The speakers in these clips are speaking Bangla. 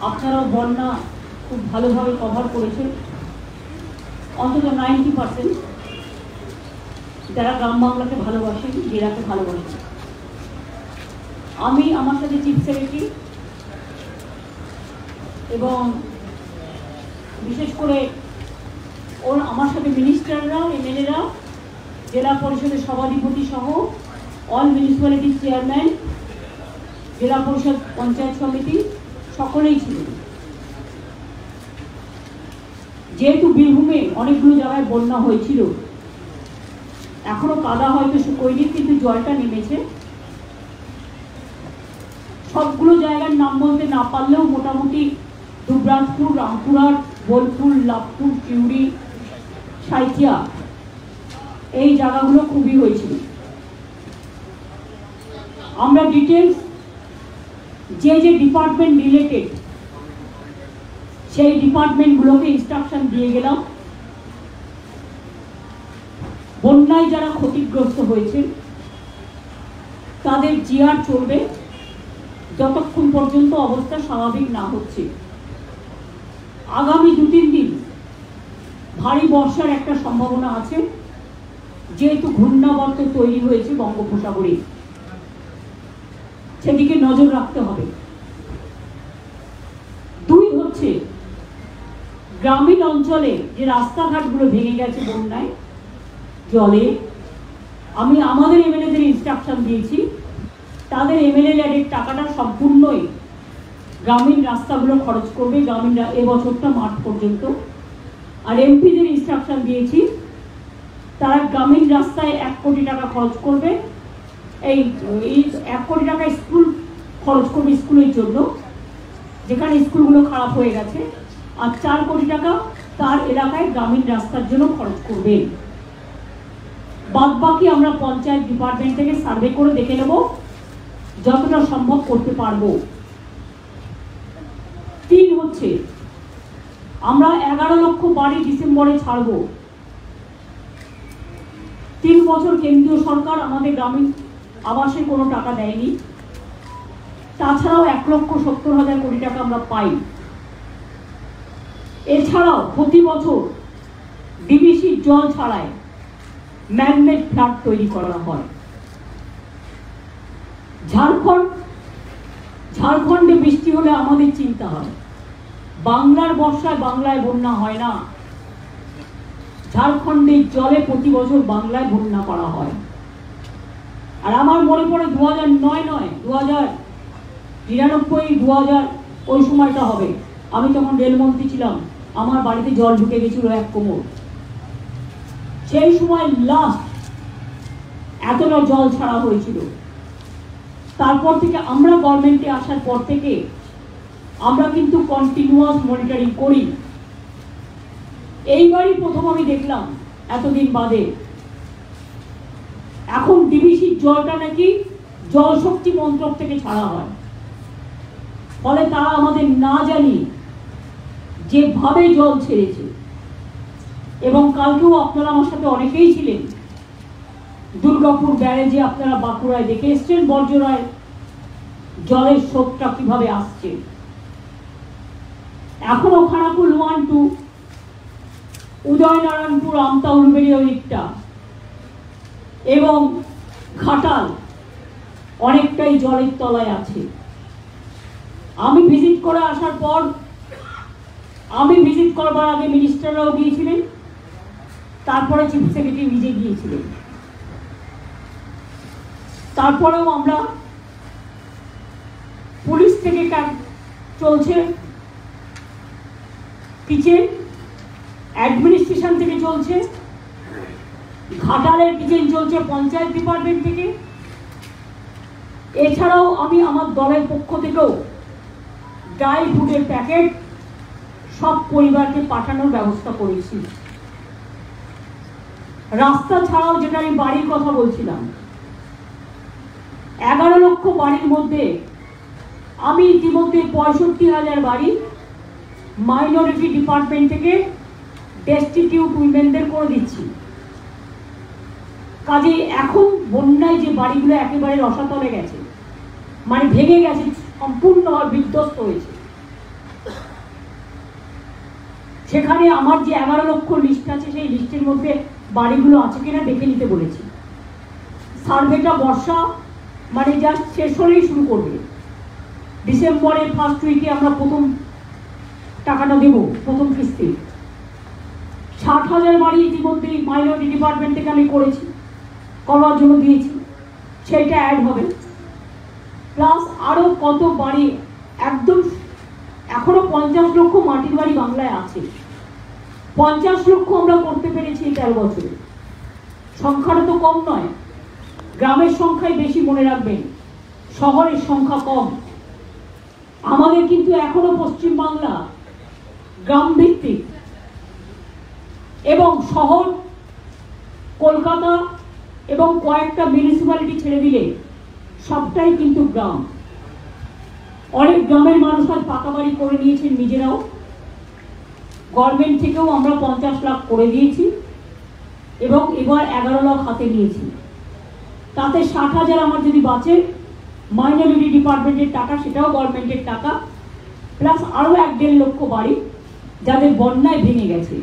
আপনারাও বন্যা খুব ভালোভাবে কভার করেছেন। অন্তত 90% যারা গ্রাম বাংলাকে ভালোবাসেন, জেলাকে ভালোবাসেন। আমি আমার সাথে চিফ সেক্রেটারি এবং বিশেষ করে আমার সাথে মিনিস্টাররা, এমএলএরা, জেলা পরিষদের সভাধিপতি সহ অল মিউনিসিপ্যালিটি চেয়ারম্যান, জেলা পরিষদ পঞ্চায়েত সমিতি সকলেই ছিলেন। যেহেতু বীরভূমে অনেকগুলো জায়গায় বন্যা হয়েছিল, এখনো কাদা হয়তো শুকোয়নি, কিন্তু জলটা নেমেছে। সবগুলো জায়গার নাম বলতে না পারলেও মোটামুটি দুবরাজপুর, রামপুরহাট, বোলপুর, লাভপুর, চিউড়ি, সাইথিয়া এই জায়গাগুলো খুবই হয়েছিল। আমরা ডিটেলস যে যে ডিপার্টমেন্ট রিলেটেড সেই ডিপার্টমেন্টগুলোকে ইনস্ট্রাকশন দিয়ে গেলাম। বন্যায় যারা ক্ষতিগ্রস্ত হয়েছে তাদের জিআর চলবে যতক্ষণ পর্যন্ত অবস্থা স্বাভাবিক না হচ্ছে। আগামী 2-3 দিন ভারী বর্ষার একটা সম্ভাবনা আছে, যেহেতু ঘূর্ণাবর্ত তৈরি হয়েছে বঙ্গোপসাগরে, সেদিকে নজর রাখতে হবে। 2 হচ্ছে গ্রামীণ অঞ্চলে যে রাস্তাঘাটগুলো ভেঙে গেছে বন্যায় জলে, আমি আমাদের এমএলএদের ইনস্ট্রাকশন দিয়েছি তাদের এমএলএ ল্যাডের টাকাটা সম্পূর্ণই গ্রামীণ রাস্তাগুলো খরচ করবে গ্রামীণ এবছরটা মার্চ পর্যন্ত। আর এমপিদের ইনস্ট্রাকশন দিয়েছি তারা গ্রামীণ রাস্তায় 1 কোটি টাকা খরচ করবে। এই 1 কোটি টাকা স্কুল খরচ করবে স্কুলের জন্য, যেখানে স্কুলগুলো খারাপ হয়ে গেছে, আর 4 কোটি টাকা তার এলাকায় গ্রামীণ রাস্তার জন্য খরচ করবে। বাদ বাকি আমরা পঞ্চায়েত ডিপার্টমেন্ট থেকে সার্ভে করে দেখে নেব, যতটা সম্ভব করতে পারবো। 3 হচ্ছে আমরা 11 লক্ষ বাড়ি ডিসেম্বরে ছাড়বো। 3 বছর কেন্দ্রীয় সরকার আমাদের গ্রামীণ আবাসে কোনো টাকা দেয়নি, তাছাড়াও 1,70,000 কোটি টাকা আমরা পাই। এছাড়াও প্রতি বছর ডিবিসির জল ছাড়ায় ম্যানমেড ফ্ল্যাট তৈরি করা হয়। ঝাড়খণ্ডে বৃষ্টি হলে আমাদের চিন্তা হয়, বাংলার বর্ষায় বাংলায় বন্যা হয় না, ঝাড়খণ্ডের জলে প্রতি বছর বাংলায় বন্যা করা হয়। আর আমার মনে পড়ে 2009 নয়, 2099, 2000 ওই সময়টা হবে। আমি তখন রেলমন্ত্রী ছিলাম, আমার বাড়িতে জল ঢুকে গেছিল 1 কোমর। সেই সময় লাস্ট এতটা জল ছাড়া হয়েছিল। তারপর থেকে আমরা গভর্নমেন্টে আসার পর থেকে আমরা কিন্তু কন্টিনিউয়াস মনিটরিং করি। এইবারই প্রথম আমি দেখলাম এতদিন বাদে এখন ডিবিসির জলটা নাকি জল শক্তি মন্ত্রক থেকে ছাড়া হয়। ফলে তারা আমাদের না জানি যেভাবে জল ছেড়েছে, এবং কালকেও আপনারা আমার সাথে অনেকেই ছিলেন দুর্গাপুর ব্যারেজে, আপনারা বাঁকুড়ায় দেখে এসছেন বর্জরায় জলের স্রোতটা কিভাবে আসছে। এখনো খানাকুল 1-2, উদয়নারায়ণপুর, আমতা, উলবেড়িয়া ওই দিকটা এবং ঘাটাল অনেকটাই জলের তলায় আছে। আমি ভিজিট করে আসার পর, আমি ভিজিট করবার আগে মিনিস্টাররাও গিয়েছিলেন, তারপরে চিফ সেক্রেটারি নিজে গিয়েছিলেন। তারপরেও আমরা পুলিশ থেকে চলছে কিচেন, অ্যাডমিনিস্ট্রেশন থেকে চলছে, ঘাটালের কিচেন চলছে পঞ্চায়েত ডিপার্টমেন্ট থেকে। এছাড়াও আমি আমার দলের পক্ষ থেকেও ড্রাই ফুডের প্যাকেট সব পরিবারকে পাঠানোর ব্যবস্থা করেছি। রাস্তা ছাড়াও যেটা আমি বাড়ির কথা বলছিলাম, 11 লক্ষ বাড়ির মধ্যে আমি ইতিমধ্যে 65,000 বাড়ি মাইনরিটি ডিপার্টমেন্ট থেকে ডেস্টিটিউট উইমেনদের করে দিচ্ছি। কাজে এখন বন্যায় যে বাড়িগুলো একেবারে রসাতলে গেছে, মানে ভেঙে গেছে, সম্পূর্ণভাবে বিধ্বস্ত হয়েছে, সেখানে আমার যে 11 লক্ষ লিস্ট আছে সেই লিস্টের মধ্যে বাড়িগুলো আছে কিনা দেখে নিতে বলেছি। সার্ভেটা বর্ষা মানে জাস্ট শেষ হলেই শুরু করবে। ডিসেম্বরের ফার্স্ট উইকে আমরা প্রথম টাকাটা দেব, প্রথম কিস্তি। 60,000 বাড়ি ইতিমধ্যেই মাইনরিটি ডিপার্টমেন্ট থেকে আমি করেছি, করার জন্য দিয়েছি, সেইটা অ্যাড হবে। প্লাস আরও কত বাড়ি একদম এখনো 50 লক্ষ মাটির বাড়ি বাংলায় আছে। 50 লক্ষ আমরা করতে পেরেছি এই 13 বছরে। সংখ্যাটা তো কম নয়, গ্রামের সংখ্যাই বেশি, মনে রাখবেন, শহরের সংখ্যা কম। আমাদের কিন্তু এখনো পশ্চিমবাংলা গ্রাম ভিত্তিক, এবং শহর কলকাতা এবং কয়েকটা মিউনিসিপ্যালিটি ছেড়ে দিলে সবটাই কিন্তু গ্রাম। অনেক গ্রামের মানুষ আজ পাকা বাড়ি করে নিয়েছেন নিজেরাও। গভর্নমেন্ট থেকেও আমরা 50 লাখ করে দিয়েছি এবং এবার 11 লাখ হাতে নিয়েছি। তাতে 60,000 আমার যদি বাঁচে, মাইনরিটি ডিপার্টমেন্টের টাকা, সেটাও গভর্নমেন্টের টাকা, প্লাস আরও 1-1.5 লক্ষ বাড়ি যাদের বন্যায় ভেঙে গেছে,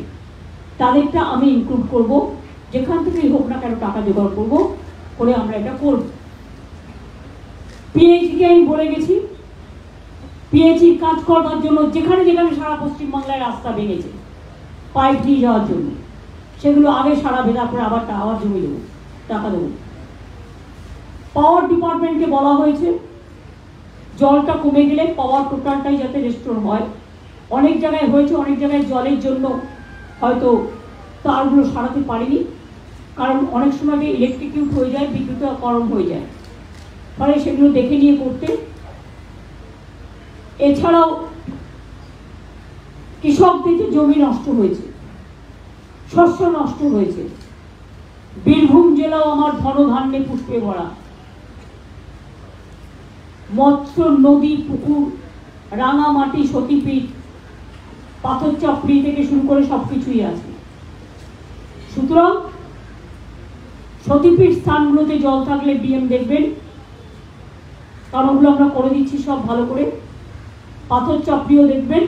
তাদেরটা আমি ইনক্লুড করব। যেখান থেকেই হোক না কেন টাকা জোগাড় করব, করে আমরা এটা করব। পিএইচকে আমি বলে গেছি, পিএইচির কাজ করবার জন্য যেখানে যেখানে সারা পশ্চিমবাংলায় রাস্তা ভেঙেছে পাইপ নিয়ে যাওয়ার জন্য, সেগুলো আগে সারাবে, তারপরে আবার জমি দেবো, টাকা দেবো। পাওয়ার ডিপার্টমেন্টকে বলা হয়েছে জলটা কমে গেলে পাওয়ার টোটালটাই যাতে রেস্টোর হয়। অনেক জায়গায় হয়েছে, অনেক জায়গায় জলের জন্য হয়তো তারগুলো সারাতে পারিনি, কারণ অনেক সময় ইলেকট্রিকিউট হয়ে যায়, বিদ্যুৎকরণ হয়ে যায়, ফলে সেগুলো দেখে নিয়ে করতে। এছাড়াও কৃষকদের যে জমি নষ্ট হয়েছে, শস্য নষ্ট হয়েছে, বীরভূম জেলাও আমার ধনধান্যে পুষ্পে ভরা। মৎস্য, নদী, পুকুর, রাঙামাটি, সতীপীঠ, পাথর চাপড়ি থেকে শুরু করে সবকিছুই আছে। সুতরাং সতীপীঠ স্থানগুলোতে জল থাকলে ডিএম দেখবেন, কারণ ওগুলো আমরা করে দিচ্ছি সব ভালো করে। পাথর চাপড়িও দেখবেন।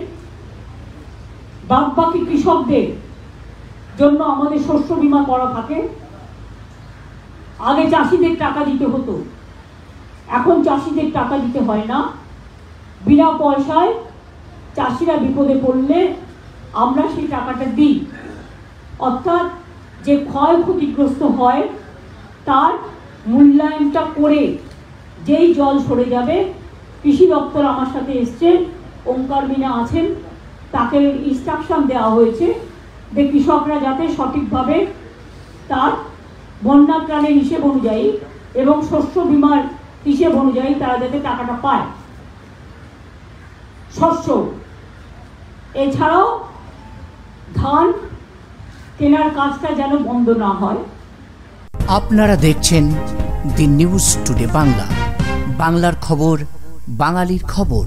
বাকি কৃষকদের জন্য আমাদের শস্য বীমা করা থাকে। আগে চাষিদের টাকা দিতে হতো, এখন চাষিদের টাকা দিতে হয় না। বিনা পয়সায় চাষিরা বিপদে পড়লে আমরা সেই টাকাটা দিই। অর্থাৎ যে ক্ষয়ক্ষতিগ্রস্ত হয় তার মূল্যায়নটা করে যেই জল সরে যাবে, কৃষি দপ্তর আমার সাথে এসছে, ওঙ্কার মিনা আছেন, তাকে ইনস্ট্রাকশন দেওয়া হয়েছে যে কৃষকরা যাতে সঠিকভাবে তার বন্যা ত্রাণের হিসেব অনুযায়ী এবং শস্য বীমার হিসেব অনুযায়ী তারা যাতে টাকাটা পায়। শস্য এছাড়াও ধান কেনার কাজটা যেন বন্ধ না হয়। আপনারা দেখছেন দি নিউজ টুডে বাংলা, বাংলার খবর, বাঙালির খবর।